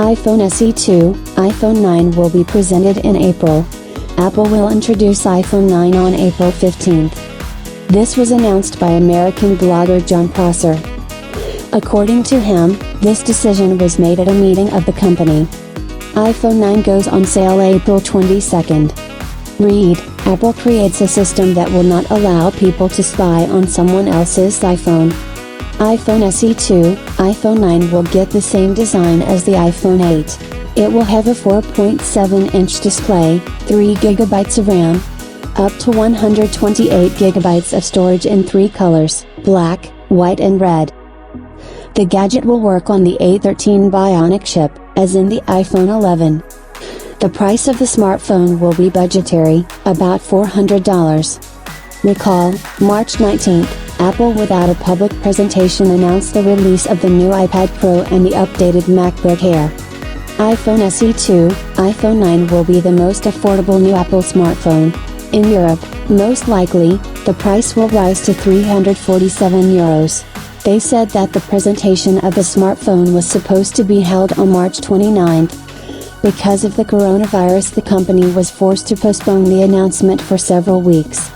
iPhone SE 2, iPhone 9 will be presented in April. Apple will introduce iPhone 9 on April 15th. This was announced by American blogger Jon Prosser. According to him, this decision was made at a meeting of the company. iPhone 9 goes on sale April 22nd. Read, Apple creates a system that will not allow people to spy on someone else's iPhone. iPhone SE 2, iPhone 9 will get the same design as the iPhone 8. It will have a 4.7-inch display, 3 GB of RAM, up to 128 GB of storage in 3 colors, black, white and red. The gadget will work on the A13 Bionic chip, as in the iPhone 11. The price of the smartphone will be budgetary, about $400. Recall, March 19th, Apple without a public presentation announced the release of the new iPad Pro and the updated MacBook Air. iPhone SE 2, iPhone 9 will be the most affordable new Apple smartphone. In Europe, most likely, the price will rise to €347. They said that the presentation of the smartphone was supposed to be held on March 29th. Because of the coronavirus, the company was forced to postpone the announcement for several weeks.